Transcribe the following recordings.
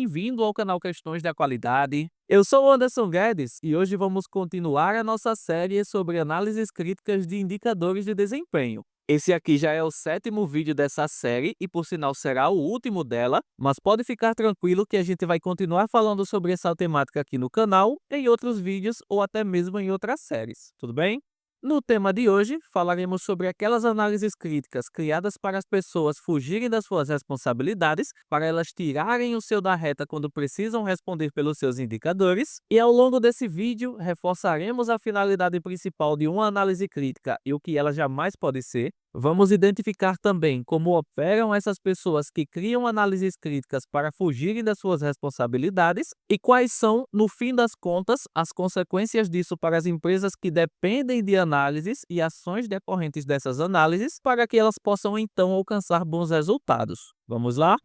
bem-vindo ao canal Questões da Qualidade. Eu sou o Anderson Guedes e hoje vamos continuar a nossa série sobre análises críticas de indicadores de desempenho. Esse aqui já é o 7º vídeo dessa série e, por sinal, será o último dela, mas pode ficar tranquilo que a gente vai continuar falando sobre essa temática aqui no canal, em outros vídeos ou até mesmo em outras séries, tudo bem? No tema de hoje, falaremos sobre aquelas análises críticas criadas para as pessoas fugirem das suas responsabilidades, para elas tirarem o seu da reta quando precisam responder pelos seus indicadores, e ao longo desse vídeo, reforçaremos a finalidade principal de uma análise crítica e o que ela jamais pode ser. Vamos identificar também como operam essas pessoas que criam análises críticas para fugirem das suas responsabilidades e quais são, no fim das contas, as consequências disso para as empresas que dependem de análises e ações decorrentes dessas análises para que elas possam então alcançar bons resultados. Vamos lá?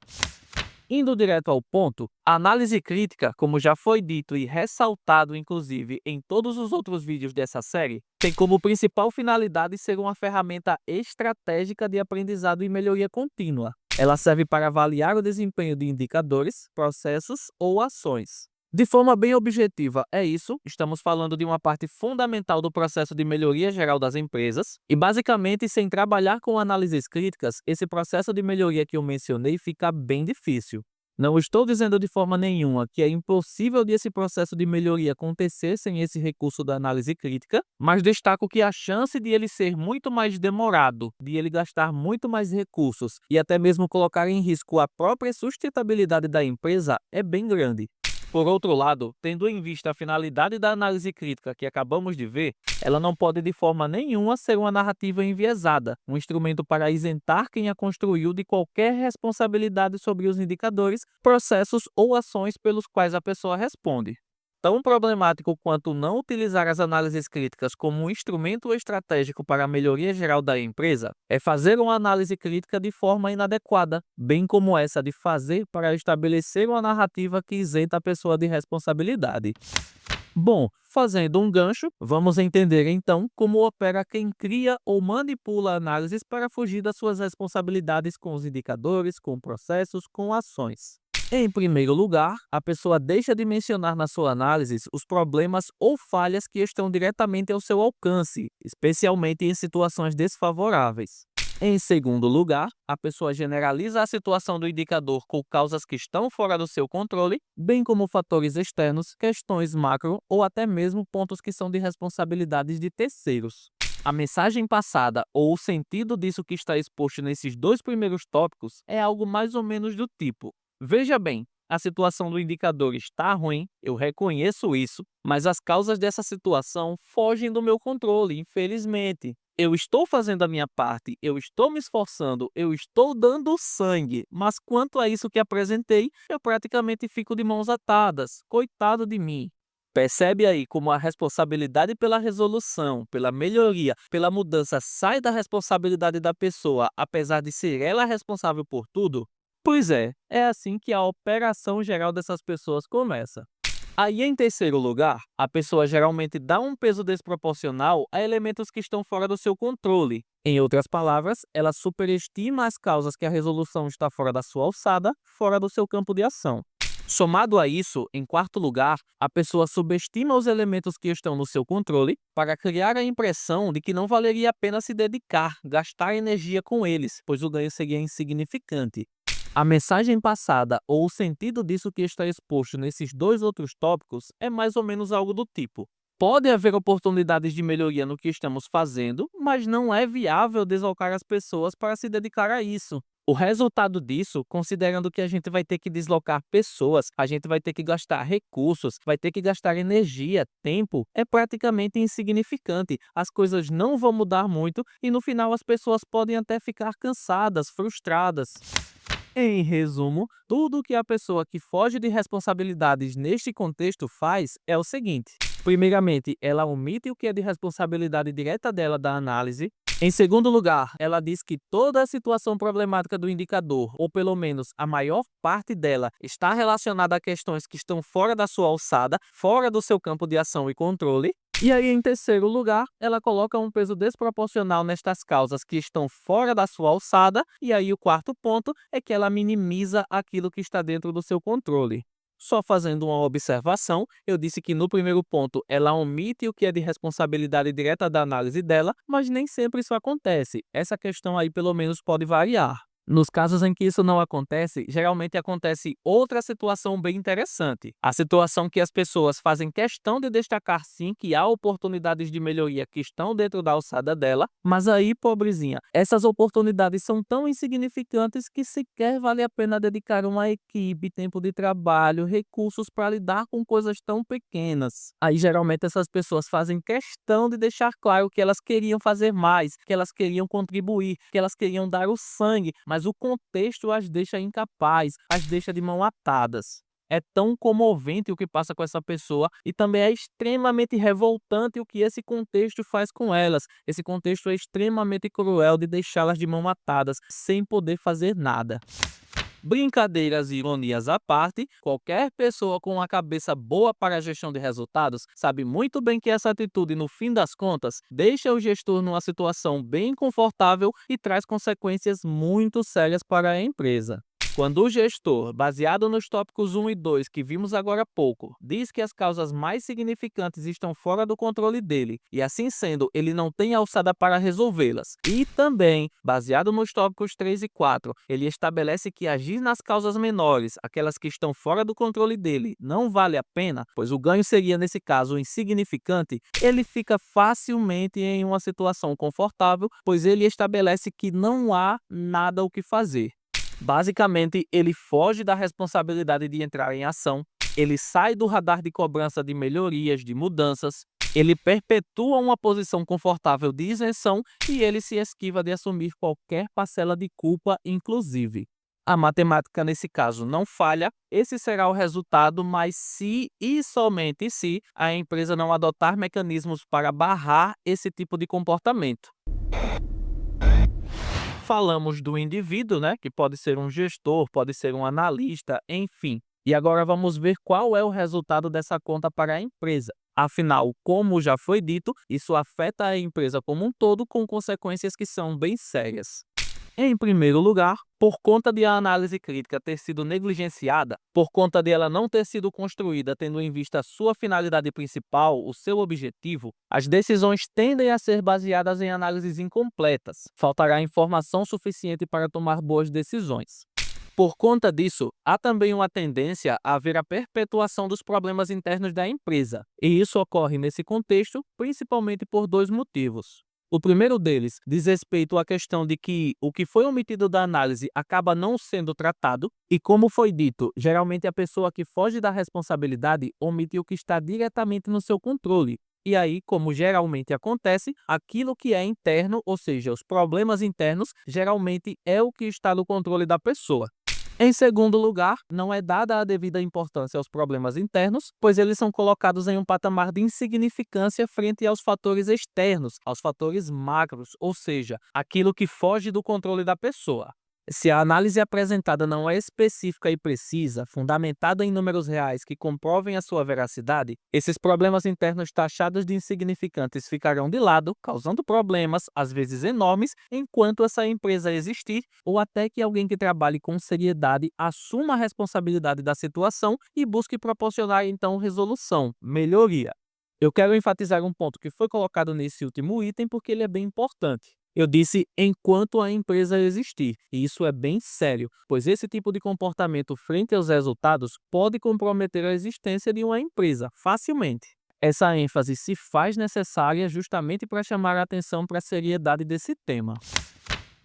Indo direto ao ponto, a análise crítica, como já foi dito e ressaltado inclusive em todos os outros vídeos dessa série, tem como principal finalidade ser uma ferramenta estratégica de aprendizado e melhoria contínua. Ela serve para avaliar o desempenho de indicadores, processos ou ações. De forma bem objetiva, é isso, estamos falando de uma parte fundamental do processo de melhoria geral das empresas, e basicamente, sem trabalhar com análises críticas, esse processo de melhoria que eu mencionei fica bem difícil. Não estou dizendo de forma nenhuma que é impossível de esse processo de melhoria acontecer sem esse recurso da análise crítica, mas destaco que a chance de ele ser muito mais demorado, de ele gastar muito mais recursos e até mesmo colocar em risco a própria sustentabilidade da empresa é bem grande. Por outro lado, tendo em vista a finalidade da análise crítica que acabamos de ver, ela não pode de forma nenhuma ser uma narrativa enviesada, um instrumento para isentar quem a construiu de qualquer responsabilidade sobre os indicadores, processos ou ações pelos quais a pessoa responde. Tão problemático quanto não utilizar as análises críticas como um instrumento estratégico para a melhoria geral da empresa é fazer uma análise crítica de forma inadequada, bem como essa de fazer para estabelecer uma narrativa que isenta a pessoa de responsabilidade. Bom, fazendo um gancho, vamos entender então como opera quem cria ou manipula análises para fugir das suas responsabilidades com os indicadores, com processos, com ações. Em primeiro lugar, a pessoa deixa de mencionar na sua análise os problemas ou falhas que estão diretamente ao seu alcance, especialmente em situações desfavoráveis. Em segundo lugar, a pessoa generaliza a situação do indicador com causas que estão fora do seu controle, bem como fatores externos, questões macro ou até mesmo pontos que são de responsabilidades de terceiros. A mensagem passada ou o sentido disso que está exposto nesses dois primeiros tópicos é algo mais ou menos do tipo: veja bem, a situação do indicador está ruim, eu reconheço isso, mas as causas dessa situação fogem do meu controle, infelizmente. Eu estou fazendo a minha parte, eu estou me esforçando, eu estou dando sangue, mas quanto a isso que apresentei, eu praticamente fico de mãos atadas. Coitado de mim. Percebe aí como a responsabilidade pela resolução, pela melhoria, pela mudança sai da responsabilidade da pessoa, apesar de ser ela responsável por tudo? Pois é assim que a operação geral dessas pessoas começa. Aí, em terceiro lugar, a pessoa geralmente dá um peso desproporcional a elementos que estão fora do seu controle. Em outras palavras, ela superestima as causas que a resolução está fora da sua alçada, fora do seu campo de ação. Somado a isso, em quarto lugar, a pessoa subestima os elementos que estão no seu controle para criar a impressão de que não valeria a pena se dedicar, gastar energia com eles, pois o ganho seria insignificante. A mensagem passada ou o sentido disso que está exposto nesses dois outros tópicos é mais ou menos algo do tipo: pode haver oportunidades de melhoria no que estamos fazendo, mas não é viável deslocar as pessoas para se dedicar a isso. O resultado disso, considerando que a gente vai ter que deslocar pessoas, a gente vai ter que gastar recursos, vai ter que gastar energia, tempo, é praticamente insignificante. As coisas não vão mudar muito e no final as pessoas podem até ficar cansadas, frustradas. Em resumo, tudo que a pessoa que foge de responsabilidades neste contexto faz é o seguinte: primeiramente, ela omite o que é de responsabilidade direta dela da análise. Em segundo lugar, ela diz que toda a situação problemática do indicador, ou pelo menos a maior parte dela, está relacionada a questões que estão fora da sua alçada, fora do seu campo de ação e controle. E aí, em terceiro lugar, ela coloca um peso desproporcional nestas causas que estão fora da sua alçada, e aí o quarto ponto é que ela minimiza aquilo que está dentro do seu controle. Só fazendo uma observação, eu disse que no primeiro ponto ela omite o que é de responsabilidade direta da análise dela, mas nem sempre isso acontece. Essa questão aí pelo menos pode variar. Nos casos em que isso não acontece, geralmente acontece outra situação bem interessante. A situação que as pessoas fazem questão de destacar sim que há oportunidades de melhoria que estão dentro da alçada dela, mas aí, pobrezinha, essas oportunidades são tão insignificantes que sequer vale a pena dedicar uma equipe, tempo de trabalho, recursos para lidar com coisas tão pequenas. Aí, geralmente, essas pessoas fazem questão de deixar claro que elas queriam fazer mais, que elas queriam contribuir, que elas queriam dar o sangue, mas o contexto as deixa incapaz, as deixa de mão atadas. É tão comovente o que passa com essa pessoa e também é extremamente revoltante o que esse contexto faz com elas. Esse contexto é extremamente cruel de deixá-las de mão atadas, sem poder fazer nada. Brincadeiras e ironias à parte, qualquer pessoa com uma cabeça boa para a gestão de resultados sabe muito bem que essa atitude, no fim das contas, deixa o gestor numa situação bem confortável e traz consequências muito sérias para a empresa. Quando o gestor, baseado nos tópicos 1 e 2 que vimos agora há pouco, diz que as causas mais significantes estão fora do controle dele e, assim sendo, ele não tem alçada para resolvê-las, e também, baseado nos tópicos 3 e 4, ele estabelece que agir nas causas menores, aquelas que estão fora do controle dele, não vale a pena, pois o ganho seria, nesse caso, insignificante, ele fica facilmente em uma situação confortável, pois ele estabelece que não há nada o que fazer. Basicamente, ele foge da responsabilidade de entrar em ação, ele sai do radar de cobrança de melhorias, de mudanças, ele perpetua uma posição confortável de isenção e ele se esquiva de assumir qualquer parcela de culpa, inclusive. A matemática, nesse caso, não falha, esse será o resultado, mas se e somente se a empresa não adotar mecanismos para barrar esse tipo de comportamento. Falamos do indivíduo, né, que pode ser um gestor, pode ser um analista, enfim. E agora vamos ver qual é o resultado dessa conta para a empresa. Afinal, como já foi dito, isso afeta a empresa como um todo com consequências que são bem sérias. Em primeiro lugar, por conta de a análise crítica ter sido negligenciada, por conta de ela não ter sido construída tendo em vista a sua finalidade principal, o seu objetivo, as decisões tendem a ser baseadas em análises incompletas. Faltará informação suficiente para tomar boas decisões. Por conta disso, há também uma tendência a haver a perpetuação dos problemas internos da empresa, e isso ocorre nesse contexto principalmente por dois motivos. O primeiro deles diz respeito à questão de que o que foi omitido da análise acaba não sendo tratado, e como foi dito, geralmente a pessoa que foge da responsabilidade omite o que está diretamente no seu controle. E aí, como geralmente acontece, aquilo que é interno, ou seja, os problemas internos, geralmente é o que está no controle da pessoa. Em segundo lugar, não é dada a devida importância aos problemas internos, pois eles são colocados em um patamar de insignificância frente aos fatores externos, aos fatores macros, ou seja, aquilo que foge do controle da pessoa. Se a análise apresentada não é específica e precisa, fundamentada em números reais que comprovem a sua veracidade, esses problemas internos taxados de insignificantes ficarão de lado, causando problemas, às vezes enormes, enquanto essa empresa existir, ou até que alguém que trabalhe com seriedade assuma a responsabilidade da situação e busque proporcionar então resolução, melhoria. Eu quero enfatizar um ponto que foi colocado nesse último item porque ele é bem importante. Eu disse enquanto a empresa existir, e isso é bem sério, pois esse tipo de comportamento frente aos resultados pode comprometer a existência de uma empresa facilmente. Essa ênfase se faz necessária justamente para chamar a atenção para a seriedade desse tema.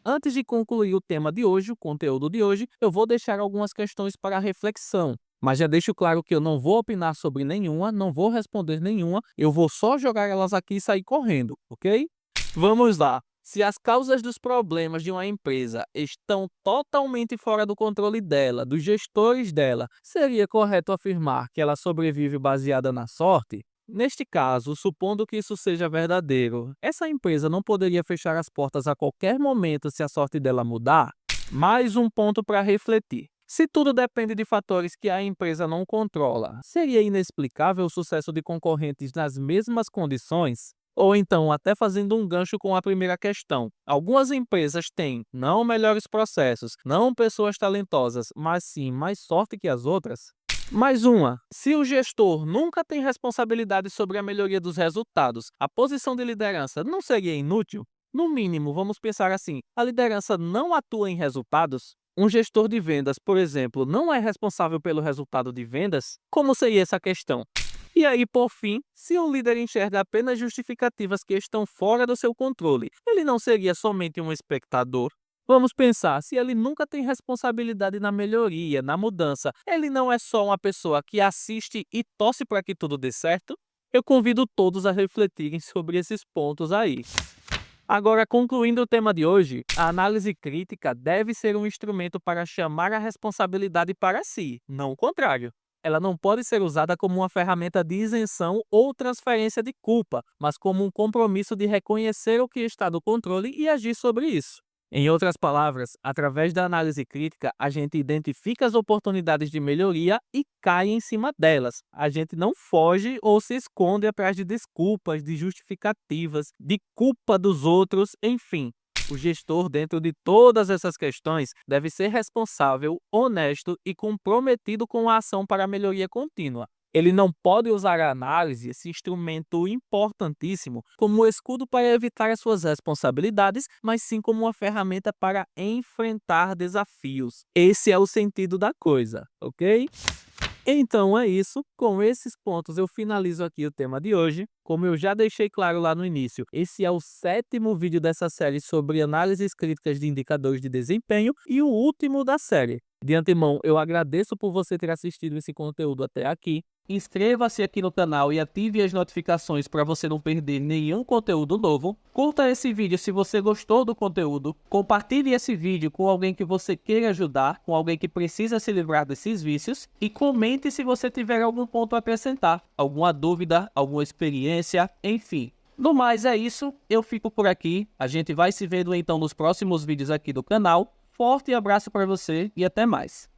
Antes de concluir o tema de hoje, o conteúdo de hoje, eu vou deixar algumas questões para reflexão. Mas já deixo claro que eu não vou opinar sobre nenhuma, não vou responder nenhuma, eu vou só jogar elas aqui e sair correndo, ok? Vamos lá! Se as causas dos problemas de uma empresa estão totalmente fora do controle dela, dos gestores dela, seria correto afirmar que ela sobrevive baseada na sorte? Neste caso, supondo que isso seja verdadeiro, essa empresa não poderia fechar as portas a qualquer momento se a sorte dela mudar? Mais um ponto para refletir. Se tudo depende de fatores que a empresa não controla, seria inexplicável o sucesso de concorrentes nas mesmas condições? Ou então, até fazendo um gancho com a primeira questão, algumas empresas têm não melhores processos, não pessoas talentosas, mas sim mais sorte que as outras? Mais uma, se o gestor nunca tem responsabilidade sobre a melhoria dos resultados, a posição de liderança não seria inútil? No mínimo, vamos pensar assim: a liderança não atua em resultados? Um gestor de vendas, por exemplo, não é responsável pelo resultado de vendas? Como seria essa questão? E aí, por fim, se um líder enxerga apenas justificativas que estão fora do seu controle, ele não seria somente um espectador? Vamos pensar, se ele nunca tem responsabilidade na melhoria, na mudança, ele não é só uma pessoa que assiste e torce para que tudo dê certo? Eu convido todos a refletirem sobre esses pontos aí. Agora, concluindo o tema de hoje, a análise crítica deve ser um instrumento para chamar a responsabilidade para si, não o contrário. Ela não pode ser usada como uma ferramenta de isenção ou transferência de culpa, mas como um compromisso de reconhecer o que está no controle e agir sobre isso. Em outras palavras, através da análise crítica, a gente identifica as oportunidades de melhoria e cai em cima delas. A gente não foge ou se esconde atrás de desculpas, de justificativas, de culpa dos outros, enfim. O gestor, dentro de todas essas questões, deve ser responsável, honesto e comprometido com a ação para a melhoria contínua. Ele não pode usar a análise, esse instrumento importantíssimo, como escudo para evitar as suas responsabilidades, mas sim como uma ferramenta para enfrentar desafios. Esse é o sentido da coisa, ok? Então é isso. Com esses pontos eu finalizo aqui o tema de hoje. Como eu já deixei claro lá no início, esse é o 7º vídeo dessa série sobre análises críticas de indicadores de desempenho e o último da série. De antemão, eu agradeço por você ter assistido esse conteúdo até aqui. Inscreva-se aqui no canal e ative as notificações para você não perder nenhum conteúdo novo. Curta esse vídeo se você gostou do conteúdo. Compartilhe esse vídeo com alguém que você queira ajudar, com alguém que precisa se livrar desses vícios. E comente se você tiver algum ponto a acrescentar, alguma dúvida, alguma experiência, enfim. No mais é isso, eu fico por aqui. A gente vai se vendo então nos próximos vídeos aqui do canal. Forte abraço para você e até mais.